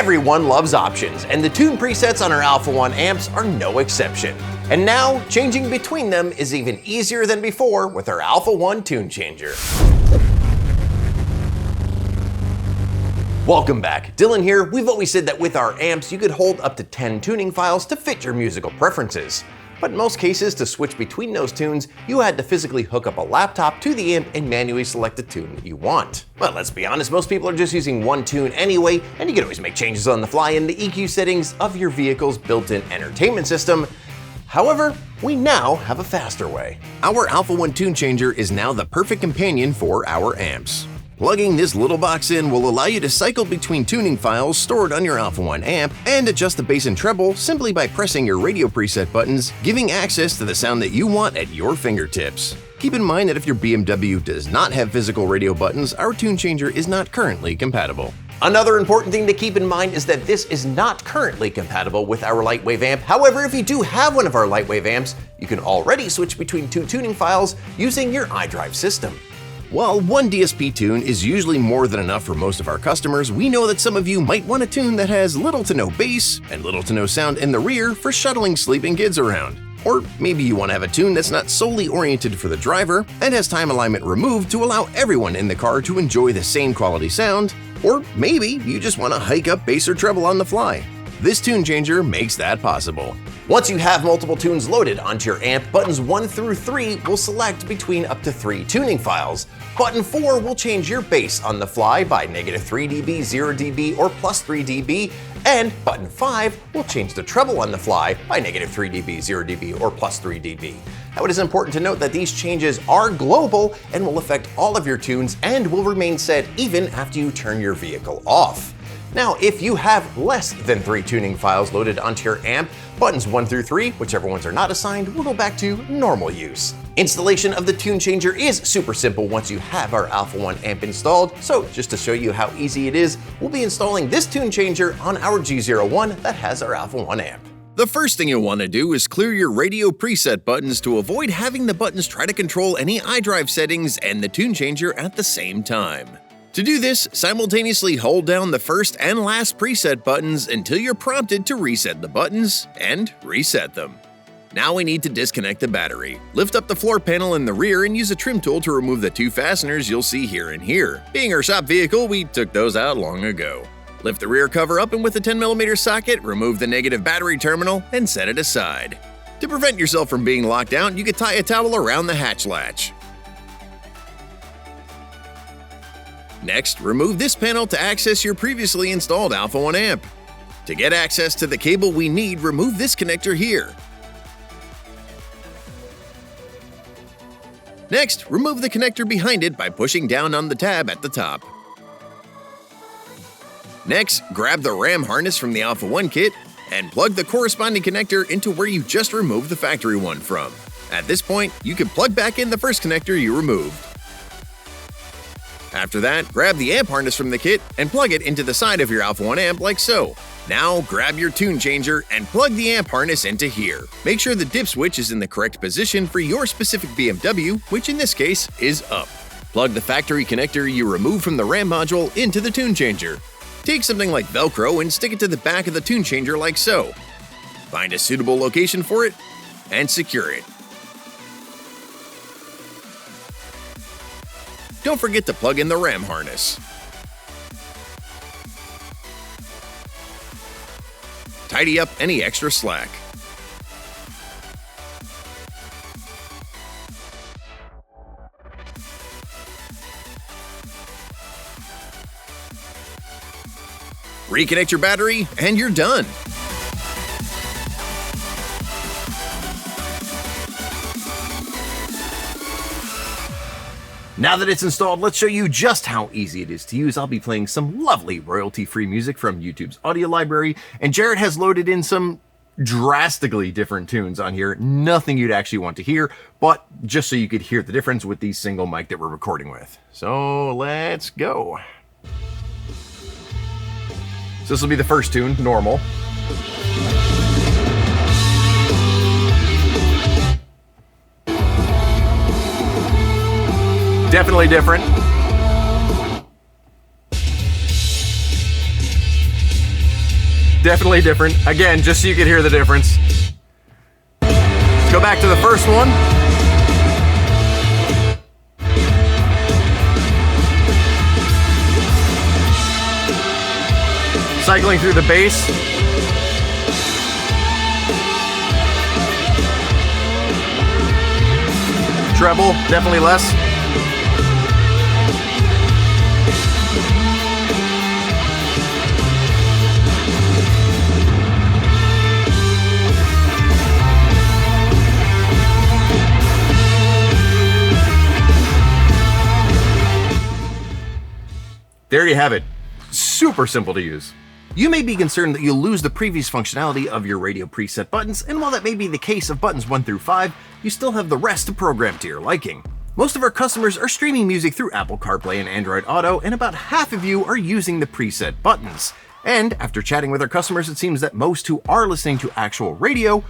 Everyone loves options, and the tune presets on our Alpha 1 amps are no exception. And now, changing between them is even easier than before with our Alpha 1 tune changer. Welcome back, Dylan here. We've always said that with our amps, you could hold up to 10 tuning files to fit your musical preferences. But in most cases, to switch between those tunes, you had to physically hook up a laptop to the amp and manually select the tune that you want. Well, let's be honest, most people are just using one tune anyway, and you can always make changes on the fly in the EQ settings of your vehicle's built-in entertainment system. However, we now have a faster way. Our Alpha 1 tune changer is now the perfect companion for our amps. Plugging this little box in will allow you to cycle between tuning files stored on your Alpha 1 amp and adjust the bass and treble simply by pressing your radio preset buttons, giving access to the sound that you want at your fingertips. Keep in mind that if your BMW does not have physical radio buttons, our tune changer is not currently compatible. Another important thing to keep in mind is that this is not currently compatible with our Lightwave amp. However, if you do have one of our Lightwave amps, you can already switch between two tuning files using your iDrive system. While one DSP tune is usually more than enough for most of our customers, we know that some of you might want a tune that has little to no bass and little to no sound in the rear for shuttling sleeping kids around. Or maybe you want to have a tune that's not solely oriented for the driver and has time alignment removed to allow everyone in the car to enjoy the same quality sound. Or maybe you just want to hike up bass or treble on the fly. This tune changer makes that possible. Once you have multiple tunes loaded onto your amp, buttons 1 through 3 will select between up to 3 tuning files. Button 4 will change your bass on the fly by -3 dB, 0 dB, or +3 dB, and button 5 will change the treble on the fly by -3 dB, 0 dB, or +3 dB. Now, it is important to note that these changes are global and will affect all of your tunes and will remain set even after you turn your vehicle off. Now, if you have less than 3 tuning files loaded onto your amp, buttons 1 through 3, whichever ones are not assigned, will go back to normal use. Installation of the tune changer is super simple once you have our Alpha 1 amp installed, so just to show you how easy it is, we'll be installing this tune changer on our G01 that has our Alpha 1 amp. The first thing you'll want to do is clear your radio preset buttons to avoid having the buttons try to control any iDrive settings and the tune changer at the same time. To do this, simultaneously hold down the first and last preset buttons until you're prompted to reset the buttons, and reset them. Now we need to disconnect the battery. Lift up the floor panel in the rear and use a trim tool to remove the 2 fasteners you'll see here and here. Being our shop vehicle, we took those out long ago. Lift the rear cover up and with a 10mm socket, remove the negative battery terminal and set it aside. To prevent yourself from being locked out, you could tie a towel around the hatch latch. Next, remove this panel to access your previously installed Alpha 1 amp. To get access to the cable we need, remove this connector here. Next, remove the connector behind it by pushing down on the tab at the top. Next, grab the RAM harness from the Alpha 1 kit and plug the corresponding connector into where you just removed the factory one from. At this point, you can plug back in the first connector you removed. After that, grab the amp harness from the kit and plug it into the side of your Alpha 1 amp like so. Now grab your tune changer and plug the amp harness into here. Make sure the dip switch is in the correct position for your specific BMW, which in this case is up. Plug the factory connector you removed from the RAM module into the tune changer. Take something like Velcro and stick it to the back of the tune changer like so. Find a suitable location for it and secure it. Don't forget to plug in the RAM harness. Tidy up any extra slack. Reconnect your battery and you're done. Now that it's installed, let's show you just how easy it is to use. I'll be playing some lovely royalty-free music from YouTube's audio library, and Jarrett has loaded in some drastically different tunes on here. Nothing you'd actually want to hear, but just so you could hear the difference with the single mic that we're recording with. So let's go. So this will be the first tune, normal. Definitely different. definitely different. Again, just so you can hear the difference. Go back to the first one. Cycling through the bass. Treble, definitely less. There you have it. Super simple to use. You may be concerned that you'll lose the previous functionality of your radio preset buttons, and while that may be the case of buttons 1 through 5, you still have the rest to program to your liking. Most of our customers are streaming music through Apple CarPlay and Android Auto, and about half of you are using the preset buttons. And after chatting with our customers, it seems that most who are listening to actual radio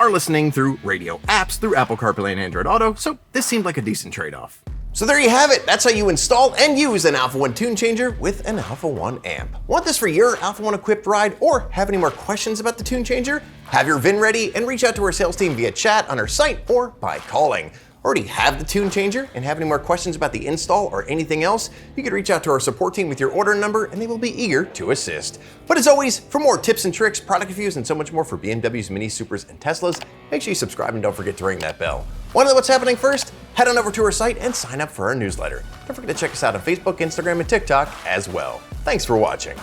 are listening through radio apps through Apple CarPlay and Android Auto, so this seemed like a decent trade-off. So there you have it. That's how you install and use an Alpha 1 tune changer with an Alpha 1 amp. Want this for your Alpha 1 equipped ride, or have any more questions about the tune changer? Have your VIN ready and reach out to our sales team via chat on our site or by calling. Already have the tune changer and have any more questions about the install or anything else? You can reach out to our support team with your order number and they will be eager to assist. But as always, for more tips and tricks, product reviews, and so much more for BMWs, Mini Supers, and Teslas, make sure you subscribe and don't forget to ring that bell. Want to know what's happening first? Head on over to our site and sign up for our newsletter. Don't forget to check us out on Facebook, Instagram, and TikTok as well. Thanks for watching.